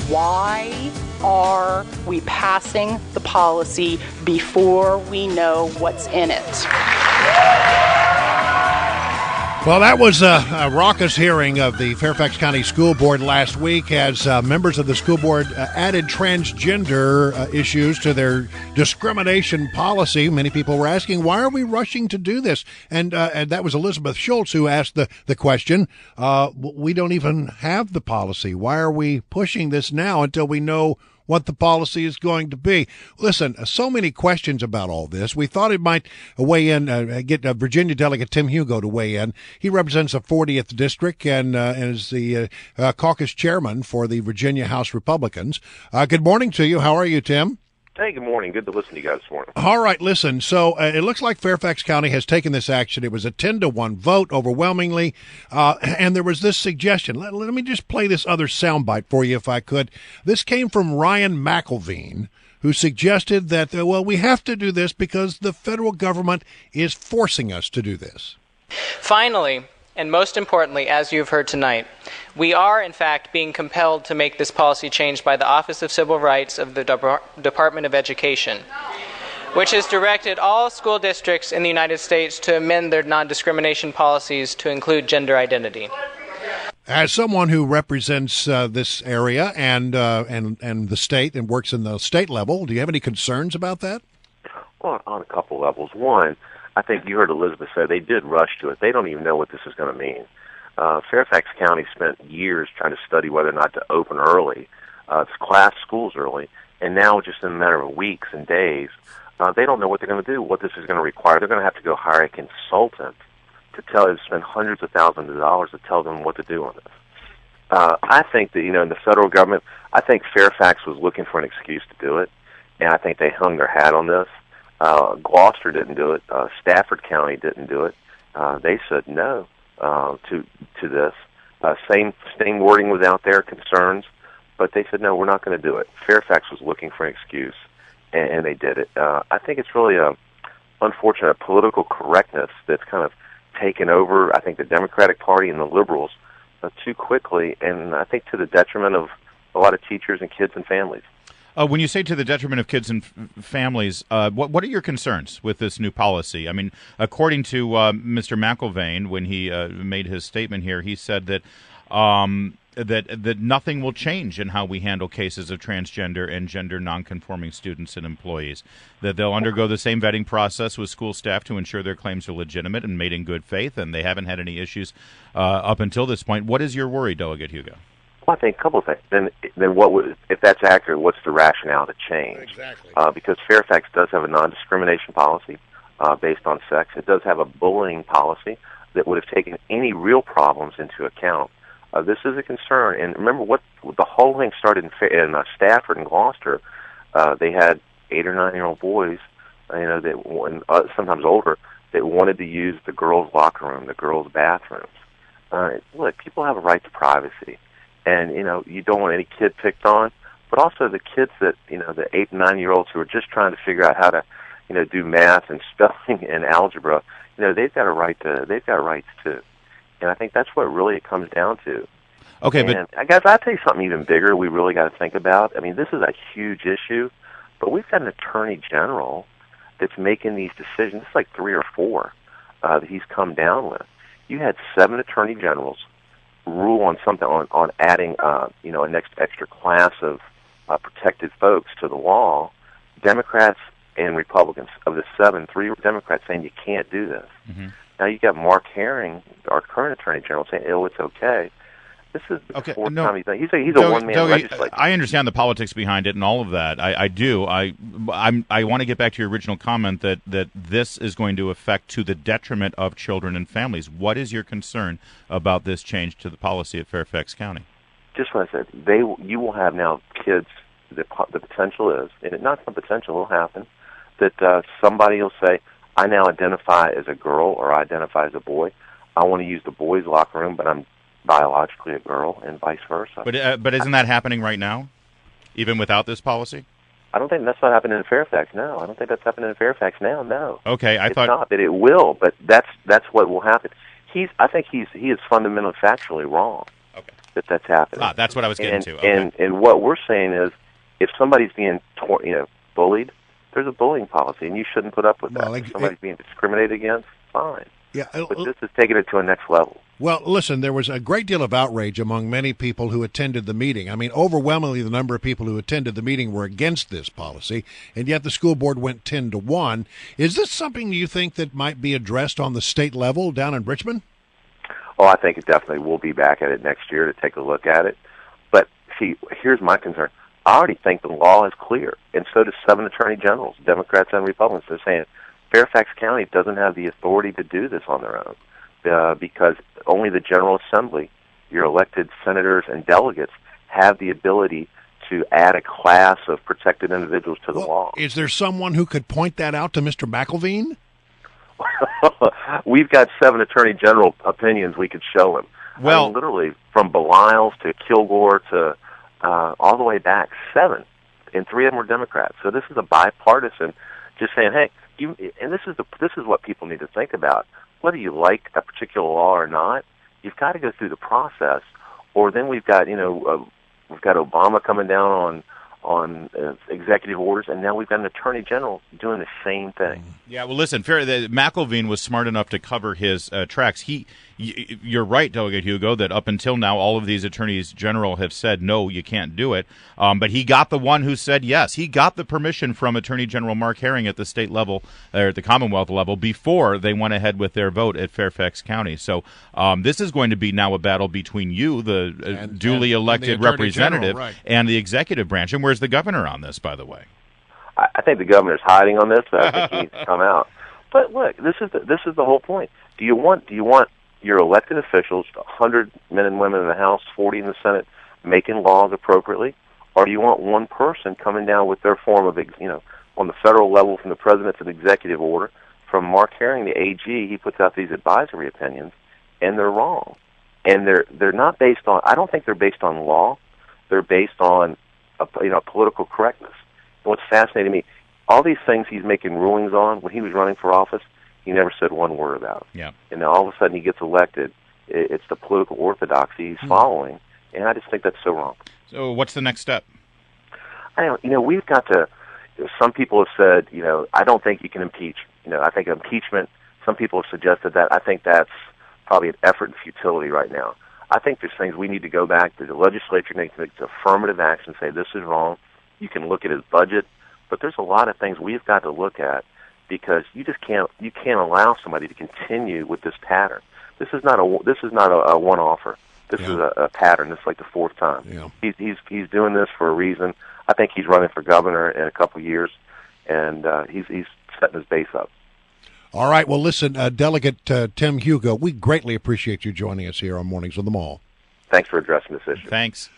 Why are we passing the policy before we know what's in it? Well, that was a raucous hearing of the Fairfax County School Board last week as members of the school board added transgender issues to their discrimination policy. Many people were asking, why are we rushing to do this? And that was Elizabeth Schultz who asked the question. We don't even have the policy. Why are we pushing this now until we know what the policy is going to be? Listen, so many questions about all this. We thought it might weigh in, get Virginia Delegate Tim Hugo to weigh in. He represents the 40th District and is the caucus chairman for the Virginia House Republicans. Good morning to you. How are you, Tim? Hey, good morning. Good to listen to you guys this morning. All right, listen. So it looks like Fairfax County has taken this action. It was a 10-1 vote overwhelmingly, and there was this suggestion. Let me just play this other soundbite for you if I could. This came from Ryan McElveen, who suggested that, we have to do this because the federal government is forcing us to do this. Finally, and most importantly, as you've heard tonight, we are, in fact, being compelled to make this policy change by the Office of Civil Rights of the Department of Education, which has directed all school districts in the United States to amend their non-discrimination policies to include gender identity. As someone who represents this area and the state and works in the state level, do you have any concerns about that? Well, on a couple levels. One, I think you heard Elizabeth say they did rush to it. They don't even know what this is going to mean. Fairfax County spent years trying to study whether or not to open early, class schools early, and now just in a matter of weeks and days, they don't know what they're going to do, what this is going to require. They're going to have to go hire a consultant to spend hundreds of thousands of dollars to tell them what to do on this. I think that, in the federal government, I think Fairfax was looking for an excuse to do it, and I think they hung their hat on this. Gloucester didn't do it. Stafford County didn't do it. They said no to this. Same wording was out there, concerns, but they said no, we're not going to do it. Fairfax was looking for an excuse, and they did it. I think it's really a unfortunate political correctness that's kind of taken over, I think, the Democratic Party and the liberals too quickly, and I think to the detriment of a lot of teachers and kids and families. When you say to the detriment of kids and families, what are your concerns with this new policy? I mean, according to Mr. McElveen, when he made his statement here, he said that that nothing will change in how we handle cases of transgender and gender nonconforming students and employees. That they'll undergo the same vetting process with school staff to ensure their claims are legitimate and made in good faith, and they haven't had any issues up until this point. What is your worry, Delegate Hugo? Well, I think a couple of things. Then if that's accurate, what's the rationale to change? Exactly. Because Fairfax does have a non-discrimination policy based on sex. It does have a bullying policy that would have taken any real problems into account. This is a concern. And remember, what the whole thing started in Stafford and Gloucester. They had 8 or 9-year-old boys, that sometimes older, that wanted to use the girls' locker room, the girls' bathrooms. Look, people have a right to privacy. And, you don't want any kid picked on, but also the kids that, the 8 and 9-year-olds who are just trying to figure out how to, do math and spelling and algebra, they've got rights too. And I think that's what really it comes down to. Okay, and guys, I'll tell you something even bigger we really got to think about. I mean, this is a huge issue, but we've got an attorney general that's making these decisions. It's like 3 or 4 that he's come down with. You had 7 attorney generals rule on something on adding a next extra class of protected folks to the law. Democrats and Republicans, of the 7, 3 Democrats saying you can't do this. Mm-hmm. Now you got Mark Herring, our current attorney general, saying, it's okay. This is the fourth time he's done. He's a one-man legislature. I understand the politics behind it and all of that. I do. I want to get back to your original comment that this is going to affect to the detriment of children and families. What is your concern about this change to the policy at Fairfax County? Just what I said. You will have now kids. The potential is, and not some potential will happen, that somebody will say, I now identify as a girl or I identify as a boy. I want to use the boys' locker room, but I'm biologically a girl, and vice versa. But isn't that happening right now, even without this policy? I don't think that's not happening in Fairfax. No, I don't think that's happening in Fairfax now. No. Okay, it's not. But it will. But that's what will happen. I think he is fundamentally factually wrong. Okay. that's happening. That's what I was getting to. Okay. And what we're saying is, if somebody's being bullied, there's a bullying policy, and you shouldn't put up with that. If somebody's being discriminated against, fine. Yeah, but this is taking it to a next level. Well, listen, there was a great deal of outrage among many people who attended the meeting. I mean, overwhelmingly, the number of people who attended the meeting were against this policy, and yet the school board went 10-1. Is this something you think that might be addressed on the state level down in Richmond? Oh, I think it definitely will be back at it next year to take a look at it. But, see, here's my concern. I already think the law is clear, and so do 7 attorney generals, Democrats and Republicans. They're saying Fairfax County doesn't have the authority to do this on their own because only the General Assembly, your elected senators and delegates, have the ability to add a class of protected individuals to the law. Is there someone who could point that out to Mr. McElveen? We've got 7 attorney general opinions we could show him. Well, I mean, literally from Beliles to Kilgore to all the way back, 7, and 3 of them were Democrats. So this is a bipartisan, just saying, hey, and this is what people need to think about. Whether you like a particular law or not, you've got to go through the process. Or then we've got we've got Obama coming down on executive orders, and now we've got an attorney general doing the same thing. Yeah, well, listen, McElveen was smart enough to cover his tracks. You're right, Delegate Hugo, that up until now, all of these attorneys general have said, no, you can't do it. But he got the one who said yes. He got the permission from Attorney General Mark Herring at the state level, or at the Commonwealth level, before they went ahead with their vote at Fairfax County. So this is going to be now a battle between you, the duly elected representative, right, and the executive branch. And where's the governor on this, by the way? I think the governor's hiding on this, but I think he needs to come out. But look, this is the whole point. Do you want your elected officials, 100 men and women in the House, 40 in the Senate, making laws appropriately, or do you want one person coming down with their form of, on the federal level from the president's an executive order, from Mark Herring, the AG, he puts out these advisory opinions, and they're wrong, and they're not based on. I don't think they're based on law. They're based on political correctness. And what's fascinating to me, all these things he's making rulings on when he was running for office, he never said one word about it. Yeah. And now all of a sudden he gets elected. It's the political orthodoxy he's following, and I just think that's so wrong. So what's the next step? We've got to. Some people have said, I don't think you can impeach. I think impeachment. Some people have suggested that. I think that's probably an effort in futility right now. I think there's things we need to go back to the legislature and take affirmative action, say this is wrong. You can look at his budget, but there's a lot of things we've got to look at because you can't allow somebody to continue with this pattern. This is not a one-offer. This is a pattern. This is like the 4th time. Yeah. He's doing this for a reason. I think he's running for governor in a couple of years, and he's setting his base up. All right. Well, listen, Delegate Tim Hugo, we greatly appreciate you joining us here on Mornings with the Mall. Thanks for addressing this issue. Thanks.